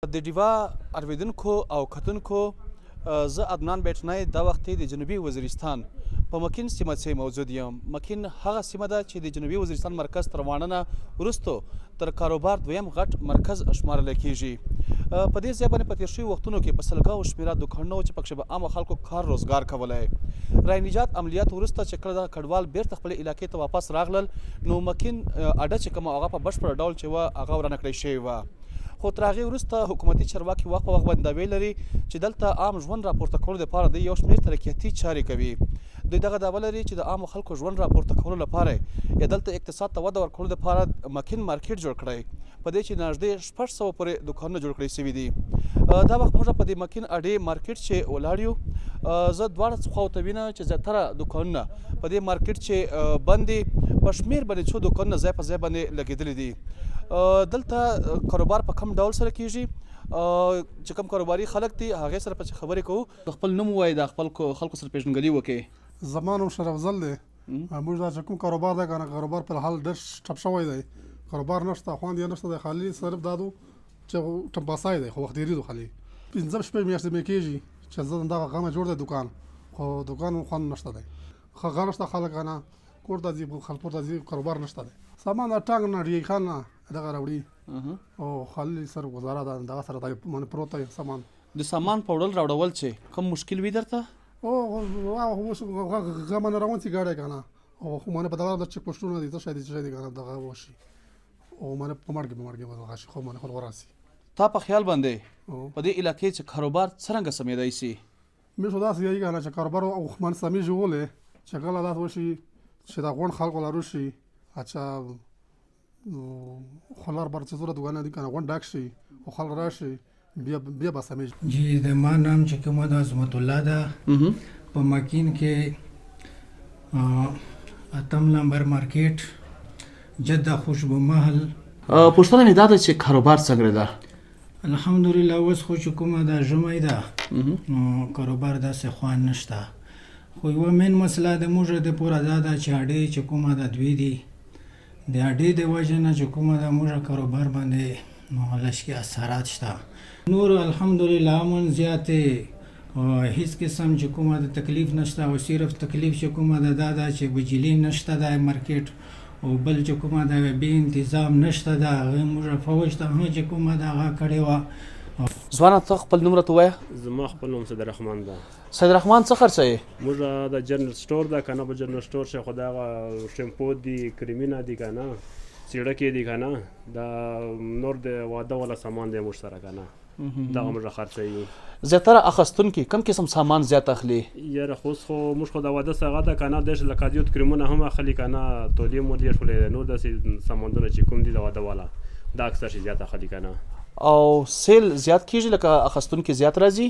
د ډيوه اورېدونکو او کتونکو زه عدنان بیټنی دا وخت د جنوبي وزیرستان په مکين سیمه کې موجود یم. مکين هغه سیمه ده چې د جنوبي وزیرستان مرکز تر وانه وروسته تر کاروبار دوېم غټ مرکز شمارل کیږي. په دې ځای باندې په تېر شویو وختونو کې په سلګاو شمېره دوکانونه چې پکښې به عامو خلکو کار روزګار کولی. رای نجات عملیات وروسته چې کله دغه کډوال بیرته خپلې علاقې ته واپس راغلل نو مکين اډه چې کومه هغه په بشپړ ډول چې وه هغه ورانه کړې شوې وه. خو تر هغې وروسته حکومتي چارواکي وخت په وخت باندې دعوې لري چې دلته عام ژوند راپورته کولو دپاره دوی یو شمېر ترقیاتي چارې کوي. دوی دغه دعوه لري چې د عامو خلکو ژوند راپورته کولو لپاره یا دلته اقتصاد ته وده ورکولو دپاره مکين مارکیټ جوړ کړی، په دې چې نږدې 600 پورې دوکانونه جوړ کړی سوي دي. دا وخت موږ په دې مکين اډې مارکیټ چې ولاړ یو. زه دواړه خواو ته وینم چې زیاتره دوکانونه په دې مارکیټ چې بند دي، په شمېر باندې څو دوکانونه ځای په ځای باندې لګېدلي دي. دلته کاروبار په کم ډول سره کیږي. چې کوم کاروباري خلک دي هغې سره په خبرې کوو. خپل نوم ووایي، د خپل خلکو سره پیژندګلي وکړئ. زما نوم شرف افضل دی. موږ دا چې کوم کاروبار دی که نه کاروبار په الحال ډېر ټپ شوی دی. کاروبار نشته، خوند یې نشته دی، خالي صرف دا دو چې ټمپاسای دی، خو وخت ډېري دو خالي 15 شپږ میاشتې مې کېږي چې زه دغه غمه جوړ دی دوکان، خو دوکان خوند نشته دی. ښه نشته، خلک نه کور ته ځي، خلک کور ته ځي، کاروبار نشته دی. سامان د ټانګ نه ډیګ خان نه دغه راوړي او خالي سر ګزاره ده دغه سره باندې پروت دی سامان. د سامان په وړل راوړول چې کوم مشکل وي درته؟ اوس غمه نه روان سي ګاډی که نه، او خو مانه په دغه د چک پوسټونه دي، څه شی دي چې دی که نه دغه وشي او مانه په مړګې ورغه شي، خو مانه خو وراسي. تا په خیال باندې په دې علاقې چې کاروبار څرنګه سمېدی سي؟ مې خو داسې یایي که نه چې کاروبار او مانه سمېږي ولې چې کله داسې وشي چې د غونډ خلکو لارو شي اچھا خلار بار چې زوره دوکانونه دي که نه غونډ ډک شي او خلک راشي بیا به سمېږي. جی د ما نام چې کومه ده عظمت الله ده. په مکین کې 8 نمبر مارکیټ جده خوشبو محل. پوښتنه مې دا ده چې کاروبار څنګه ده؟ الحمدلله اوس خو چې کومه ده ژمی ده نو کاروبار داسې خوند نشته، خو یوه مین مسله د موږ دپاره دا ده چې اډې چې کومه ده دوی دي، د اډې د وجې نه چې کومه ده موږ کاروبار باندې نو لږ اثرات شته. نور الحمدلله امن زیاتې هیڅ قسم چې کومه د تکلیف نشته، او صرف تکلیف چې کومه ده دا ده چې بجلی نشته ده مارکیټ، او بل چې کومه ده بې انتظام نشته ده. هغې موږ فوج ته هم چې کومه ده هغه کړې وه. ځوانه ته خپل نوم راته ووایه. زما خپل نوم سید رحمان ده. سید رحمان څه خرڅوې؟ موږ د جنرال سټور ده که نه، په جنرال سټور چې خو د هغه شیمپو دي، کریمونه دي که نه، سیړکې دي که نه، د نور د واده والا سامان دی موږ سره که نه، دغه موږ خرڅوي. زیاتره اخیستونکي کوم قسم سامان زیات اخلي؟ یاره خو اوس خو موږ خو د واده څه ده که نه، داسې لکه دیوت کریمونه هم اخلي که نه، تولې مولې ټولې نور داسې سامانونه چې کوم دي د واده والا دا اکثر شي زیات اخلي که نه. او سیل زیات کیږي لکه اخیستونکي زیات راځي؟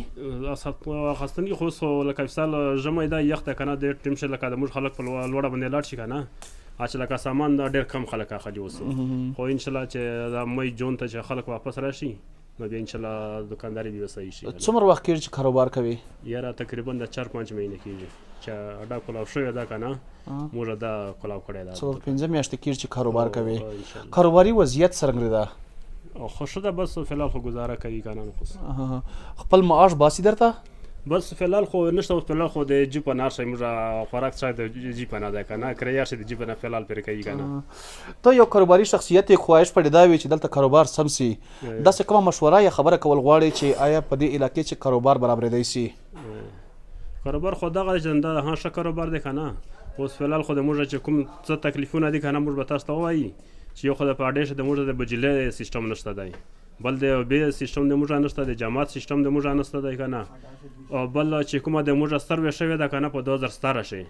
اخیستونکي خو اوس لکه مثال ژمی ده یخ ده که نه، ډېر ټیم شي لکه د موږ خلک په لوړه باندې لاړ شي که نه، چې لکه سامان دا ډېر کم خلک اخلي اوس. خو انشاءالله چې د مۍ جون ته چې خلک واپس راشي نو بیا انشاءالله دوکانداري بیا صحیح شي. څومره وخت کېږي چې کاروبار کوي؟ یاره تقریبا د 4-5 مهینې کېږي چې اډه کلاو شوې ده که نه، موږ دا کلاو کړې ده. 4-5 میاشتې کېږي چې کاروبار کوي. کاروباري وضعیت څرنګه ده؟ خو ښه ده، بس فلحال خو ګزاره کوي که نه. خپل معاش باسي درته؟ بس فلحال خو نشته، اوس فلحال خو د جیب نه شي موږ خوراک څه د جیب نه ده که نه، کرایه شي د جیب نه فلحال پرې کوي که نه. ته یو کاروباري شخصیت یې، خواهش پرې دا وي چې دلته کاروبار سم سي، داسې کومه مشوره یا خبره کول غواړې چې آیا په دې علاقې چې کاروبار برابرېدی سي؟ کاروبار خو دغه چې دا ښه کاروبار دی که نه. اوس فلحال خو د موږ چې کوم څه تکلیفونه دي که نه، موږ به تاسو ته ووایي چې یو خو د په اډې د موږ د بجلۍ سیسټم نشته دی، بل د بې سیسټم د موږ نشته دی، جماعت سیسټم د موږ نشته دی که نه، او بل چې کومه د موږ سروې شوې ده که نه په 2017 شي،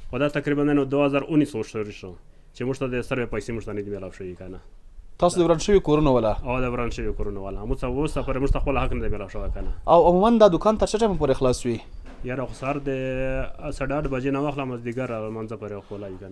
خو دا تقریبا نو 2019 شروع شو چې موږ ته د سروې پیسې موږ ته نه دي میلاو شوي که نه. تاسو د وران شوي کورونه والا؟ او د وران شوي کورونه والا موږ ته اوس پورې موږ ته خپل حق نه دی میلاو شوی که نه. او عموما دا دوکان تر څه ټایمه پورې خلاص وي؟ یاره خو سهار د 8:30 بجې نه واخله مازدیګر لمانځه پورې خولایي که نه.